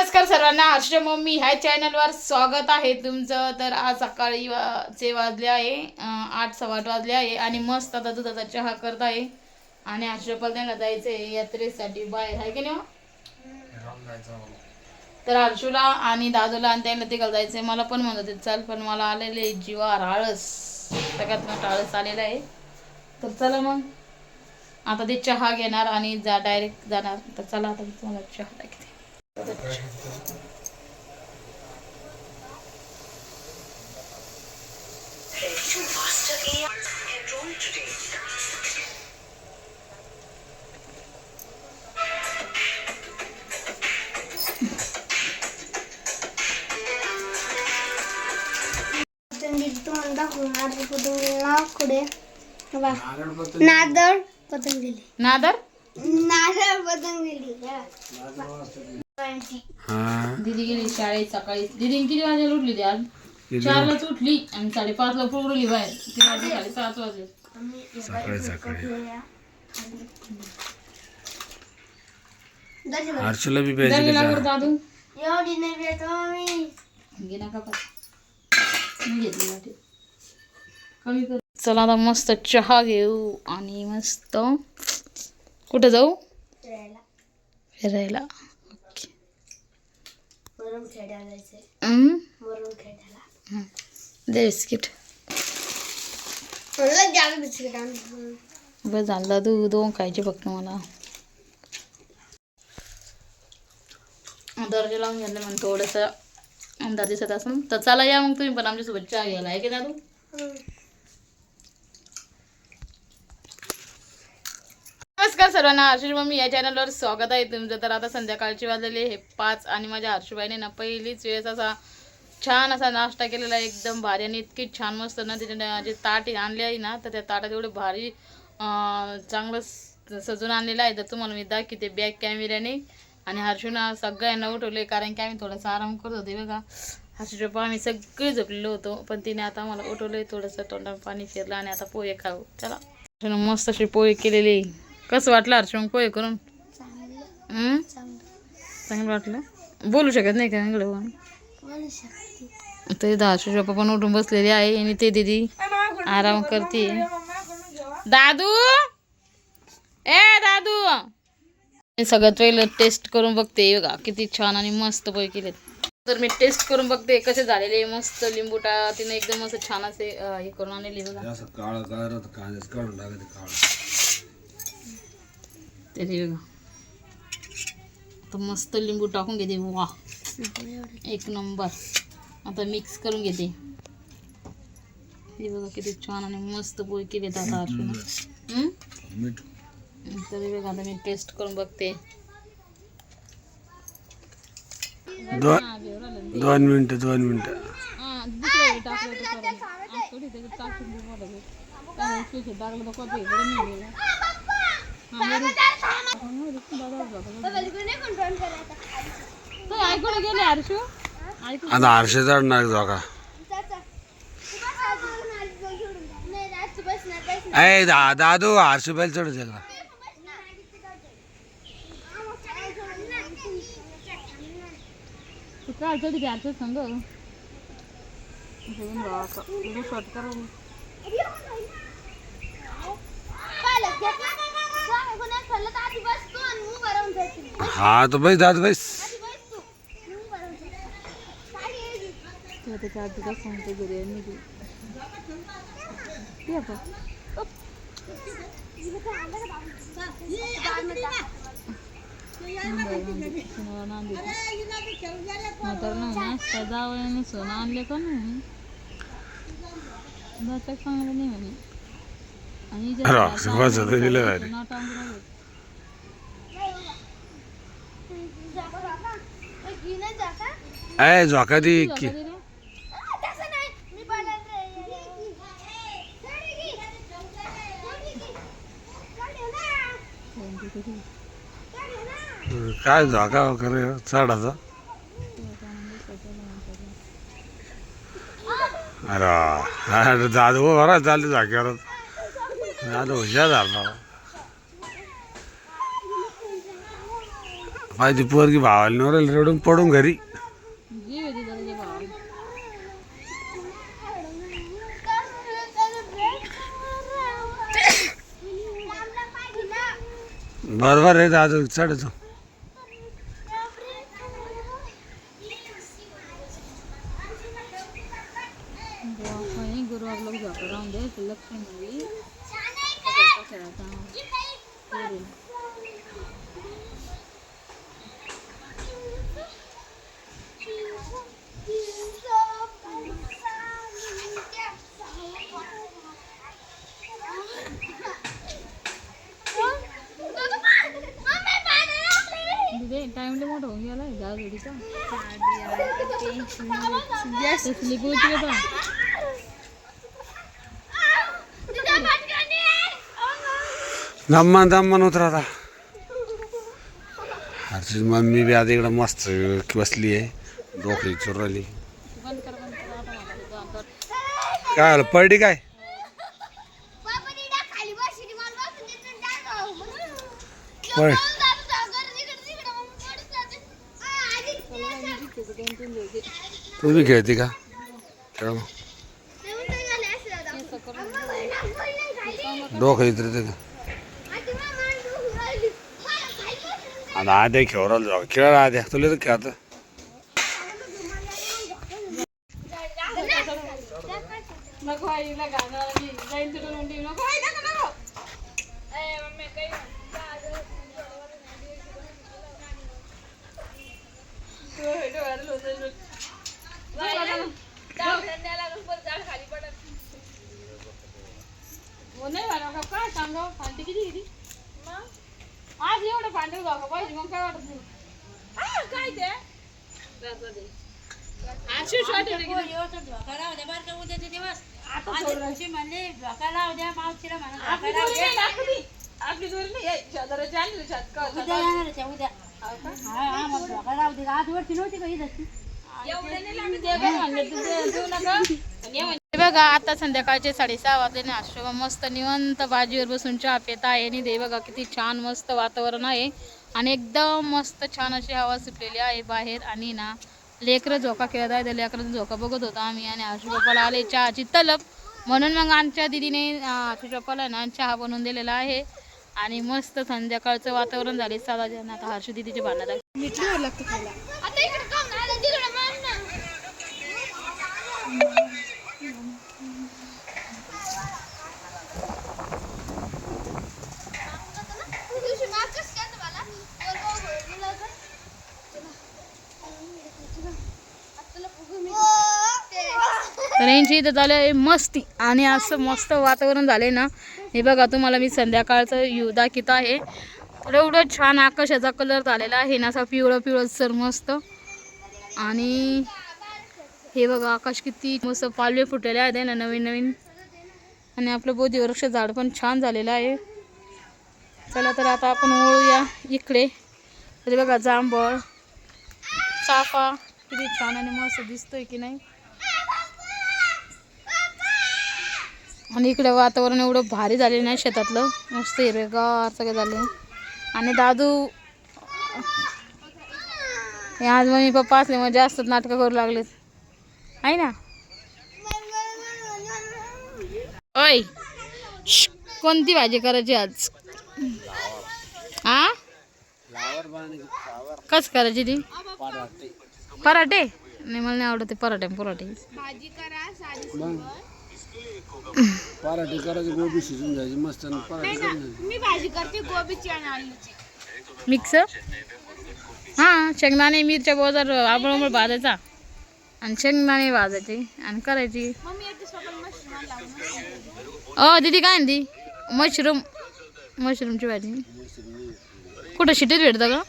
नमस्कार सर्वांना, हर्षच्या मम्मी ह्या चॅनलवर स्वागत आहे तुमचं. तर आज सकाळी चे वाजले आहे 8:15 वाजले आहे आणि मस्त आता दुधाचा चहा करत आहे. आणि हर्षपाल त्यांना जायचं आहे यात्रेसाठी बाहेर, आहे की नाही? तर हर्षूला आणि दादूला आणि त्यांना तिकडे जायचं आहे. मला पण म्हणत होते चल, पण मला आलेले जीवार आळस, सगळ्यात मोठा आळस आलेला आहे. तर चला मग आता ते चहा घेणार आणि डायरेक्ट जाणार. तर चला आता तुम्हाला चहा दाखवते. नादर पतंजली नादर पतंजली दीदी गेली शाळेत सकाळी. दीदी किती वाजेला उठली ती आज? 4लाच उठली आणि 5:30ला पोरली बाहेर. किती वाजले? 7:30 वाजले सकाळी. हर्षला बी प्यायची दादू एवढी नाही भेटतो मी घे ना का मी घेतली वाटे कमी कर. चला आता मस्त चहा घेऊ आणि मस्त कुठं जाऊ? फिरायला. ओके. वरून खेळायला जायचंय. वरून खेळायला दे बिस्किट. मला जाम बिस्किट आण. बस झालं दादू, 2 खायचे फक्त मला. दर्जा लावून घेतलं म्हणून थोडंसं अंदाज दिसत असं. तर चला या मग तुम्ही पण आमच्यासोबत चहा घ्यायला, आहे की दादू? नमस्कार सर्वांना, हर्षू मम्मी या चॅनलवर स्वागत आहे तुमचं. तर आता संध्याकाळचे वाजलेले हे 5 आणि माझ्या हर्षूबाईने ना पहिलीच वेळेस असा छान असा नाश्ता केलेला आहे, एकदम भारी. आणि इतकी छान मस्त ना तिने जे ताट आणले आहे ना, तर त्या ताटात एवढं भारी चांगलं सजून आणलेलं आहे. तर तुम्हाला मी दाखवते बॅक कॅमेऱ्याने. आणि हर्षूना सगळ्यांना उठवले कारण की आम्ही थोडासा आराम करत होते बघा. हर्षूच्या आम्ही सगळे झोपलेलो होतो, पण तिने आता आम्हाला उठवलं. थोडंसं तोंडात पाणी फिरलं आणि आता पोहे खाऊ. चला, हर्षूनं मस्त असे पोहे केलेले. कसं वाटलं हर्षू मग पोहे करून? चांगलं वाटलं. बोलू शकत नाही का इकडं? ते हर्षूचे पप्पा पण उठून बसलेले आहे आणि ते दीदी आराम करते. दादू दादू सगळ्यात पहिलं टेस्ट करून बघते बघा किती छान आणि मस्त पोहे केलेत. तर मी टेस्ट करून बघते कसे झालेले. मस्त लिंबूटा तिने एकदम असं छान असे हे करून आणलेले बघा. ते बघा आता मस्त लिंबू टाकून घेते. वा, एक नंबर. आता मिक्स करून घेते. हे बघा किती छान आणि मस्त पोहे केलेत आता अर्जुन. तर बघा आता मी टेस्ट करून बघते. 2 मिनिटं. गेले हर्षू आता हर्ष चढणार जोका. ए दादू, हर्ष बैल चढू दे का? काय चढी द्यायचं सांग शॉर्ट करा. हा तो बैस दादू बैस. त्याच्या आजीला सांगतो घरी जावयाने सोनं आणले का नाही चांगलं नाही म्हणे. आणि झोका दी की काय झोका करे चढाचा. अरे दादू बरा चालते जाग्यावर. दादू हुशार झाला. माझी पोरगी भावाला नवऱ्याला रडून पडून घरी. जीव आहे तिचा तुझ्या भावाला. बरोबर आहे दादू चढतो. गुरुवार लोक झोपा राहून दे लक्ष्मी मुली टाइम मोठा होऊन गेला गाडीचा स्लीप होती का दम्मान उतरा. हर्षी मम्मी बी आता इकडं मस्त बसली आहे डोकरी चुरली. काय आलं पडली काय? पड तुम्ही खेळते का? खेळ मग. डोकं इतरते का? आता आद्या खेळायला जाऊ. खेळा आद्या तुला तर खेळत. नको आईला गाणं जाईन तुला नोंदी नको नको मम्मी काही काय सांगा फांदी किती आज एवढं पांढर गाव पाहिजे मग काय वाटत नाही काय ते आपली दोरी नाही शेजाराची आणली बघा आता संध्याकाळचे 6:30 वाजले ना. आश्रम मस्त निवांत बाजीवर बसून चहा पित आहे आणि ते बघा किती छान मस्त वातावरण आहे आणि एकदम मस्त छान अशी हवा सुटलेली आहे बाहेर. आणि ना लेकरं झोका खेळत आहे. त्या लेकरांचा झोका बघत होता आम्ही आणि आशू पप्पाला आले चहाची तलब म्हणून मग आमच्या दिदीने आशू पप्पाला ना चहा बनवून दिलेला आहे आणि मस्त संध्याकाळचं वातावरण झाले. साधा जण आता हर्षू दिदीचे भांडणात लागतं खायला. तर यांची इथं झालं आहे मस्ती आणि असं मस्त वातावरण झालंय ना. हे बघा तुम्हाला मी संध्याकाळचं व्ह्यू दाखवत आहे. तर एवढं छान आकाशाचा कलर झालेला आहे ना असा पिवळं सर मस्त. आणि हे बघा आकाश किती मस्त पालवे फुटलेले आहेत ना नवीन आणि आपलं बोधिवृक्ष झाड पण छान झालेलं आहे. चला तर आता आपण वळूया इकडे. तर बघा जांभळ चाफा किती छान आणि मस्त दिसतोय की नाही. आणि इकडे वातावरण एवढं भारी झालेलं नाही शेतातलं मस्त हिरवेगार सगळं झालं. आणि दादू आज मम्मी पप्पा असले मग जास्त नाटकं करू लागलेत आहे ना. ओय कोणती भाजी करायची आज? कस करायची ती? पराठे नाही मला नाही आवडत पराठे. पराठे करायचे गोबी शिजून जायची मस्त. मी भाजी करते गोबीची आणि आलूची मिक्स. हां शेंगदाणे मिरच्या बाजार आबळ भाजायचा आणि शेंगदाणे भाजायचे आणि करायची. दीदी काय ती मशरूमची भाजी कुठं शिटीत भेटतं का?